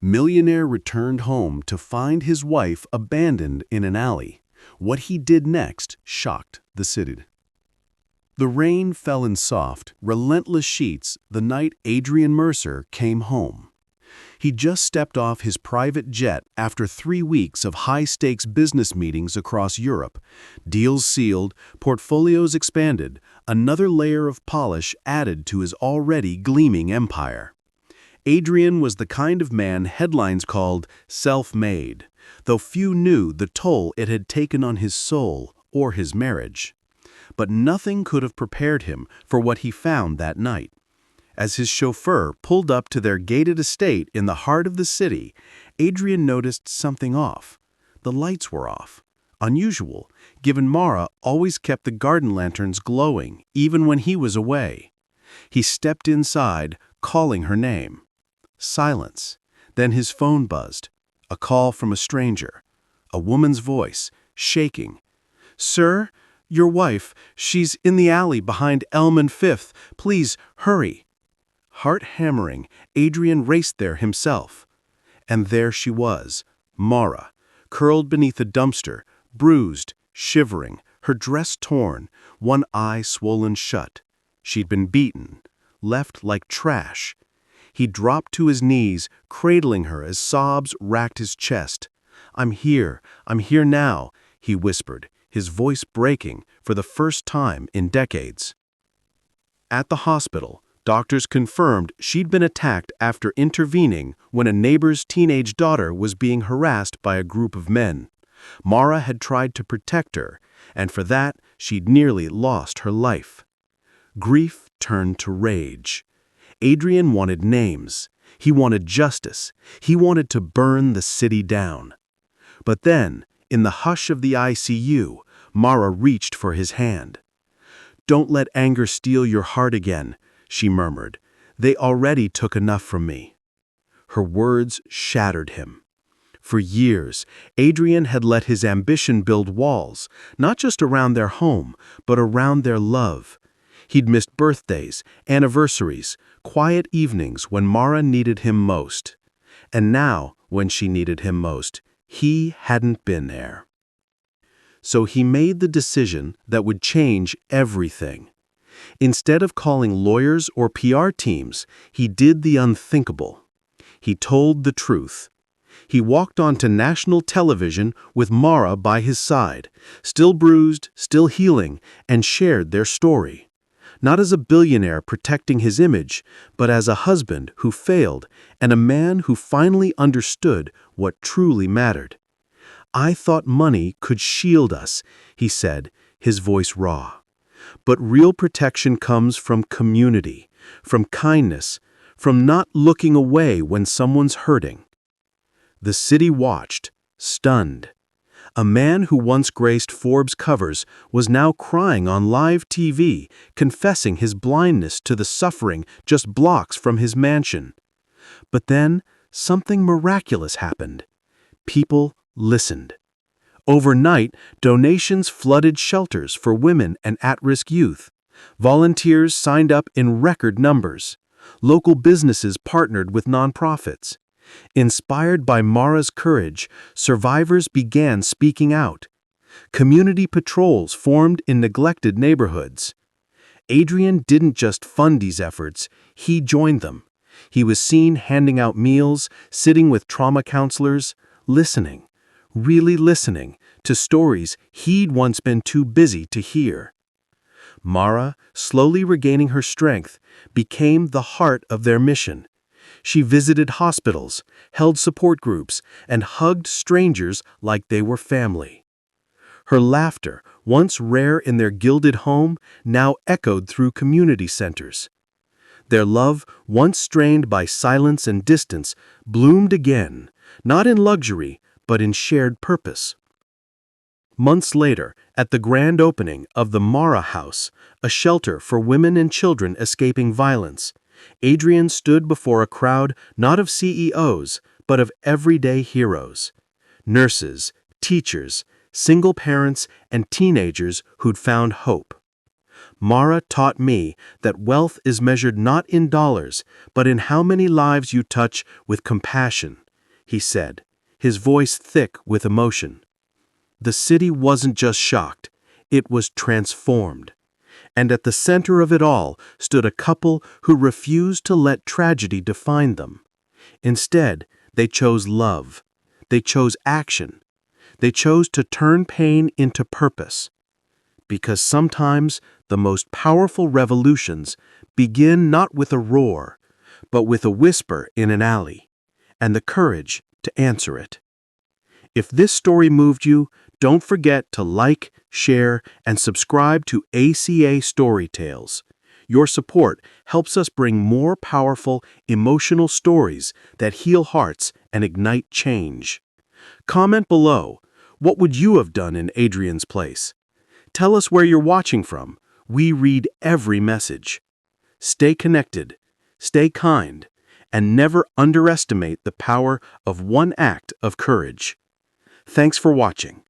Millionaire returned home to find his wife abandoned in an alley. What he did next shocked the city. The rain fell in soft, relentless sheets the night Adrian Mercer came home. He just stepped off his private jet after 3 weeks of high-stakes business meetings across Europe. Deals sealed, portfolios expanded, another layer of polish added to his already gleaming empire. Adrian was the kind of man headlines called self-made, though few knew the toll it had taken on his soul or his marriage. But nothing could have prepared him for what he found that night. As his chauffeur pulled up to their gated estate in the heart of the city, Adrian noticed something off. The lights were off. Unusual, given Mara always kept the garden lanterns glowing, even when he was away. He stepped inside, calling her name. Silence. Then his phone buzzed. A call from a stranger. A woman's voice, shaking. "Sir, your wife, she's in the alley behind Elm and Fifth. Please, hurry." Heart hammering, Adrian raced there himself. And there she was, Mara, curled beneath a dumpster, bruised, shivering, her dress torn, one eye swollen shut. She'd been beaten, left like trash. He dropped to his knees, cradling her as sobs racked his chest. I'm here now," he whispered, his voice breaking for the first time in decades. At the hospital, doctors confirmed she'd been attacked after intervening when a neighbor's teenage daughter was being harassed by a group of men. Mara had tried to protect her, and for that she'd nearly lost her life. Grief turned to rage. Adrian wanted names. He wanted justice. He wanted to burn the city down. But then, in the hush of the ICU, Mara reached for his hand. "Don't let anger steal your heart again," she murmured. "They already took enough from me." Her words shattered him. For years, Adrian had let his ambition build walls, not just around their home, but around their love. He'd missed birthdays, anniversaries, quiet evenings when Mara needed him most. And now, when she needed him most, he hadn't been there. So he made the decision that would change everything. Instead of calling lawyers or PR teams, he did the unthinkable. He told the truth. He walked onto national television with Mara by his side, still bruised, still healing, and shared their story. Not as a billionaire protecting his image, but as a husband who failed and a man who finally understood what truly mattered. "I thought money could shield us," he said, his voice raw. "But real protection comes from community, from kindness, from not looking away when someone's hurting." The city watched, stunned. A man who once graced Forbes covers was now crying on live TV, confessing his blindness to the suffering just blocks from his mansion. But then, something miraculous happened. People listened. Overnight, donations flooded shelters for women and at-risk youth. Volunteers signed up in record numbers. Local businesses partnered with nonprofits. Inspired by Mara's courage, survivors began speaking out. Community patrols formed in neglected neighborhoods. Adrian didn't just fund these efforts, he joined them. He was seen handing out meals, sitting with trauma counselors, listening, really listening, to stories he'd once been too busy to hear. Mara, slowly regaining her strength, became the heart of their mission. She visited hospitals, held support groups, and hugged strangers like they were family. Her laughter, once rare in their gilded home, now echoed through community centers. Their love, once strained by silence and distance, bloomed again, not in luxury, but in shared purpose. Months later, at the grand opening of the Mara House, a shelter for women and children escaping violence, Adrian stood before a crowd not of CEOs, but of everyday heroes. Nurses, teachers, single parents, and teenagers who'd found hope. Mara taught me that wealth is measured not in dollars, but in how many lives you touch with compassion, he said, his voice thick with emotion. The city wasn't just shocked, it was transformed. And at the center of it all stood a couple who refused to let tragedy define them. Instead, they chose love. They chose action. They chose to turn pain into purpose. Because sometimes the most powerful revolutions begin not with a roar, but with a whisper in an alley, and the courage to answer it. If this story moved you, don't forget to like, share, and subscribe to ACA Story Tales. Your support helps us bring more powerful, emotional stories that heal hearts and ignite change. Comment below, what would you have done in Adrian's place? Tell us where you're watching from. We read every message. Stay connected, stay kind, and never underestimate the power of one act of courage. Thanks for watching.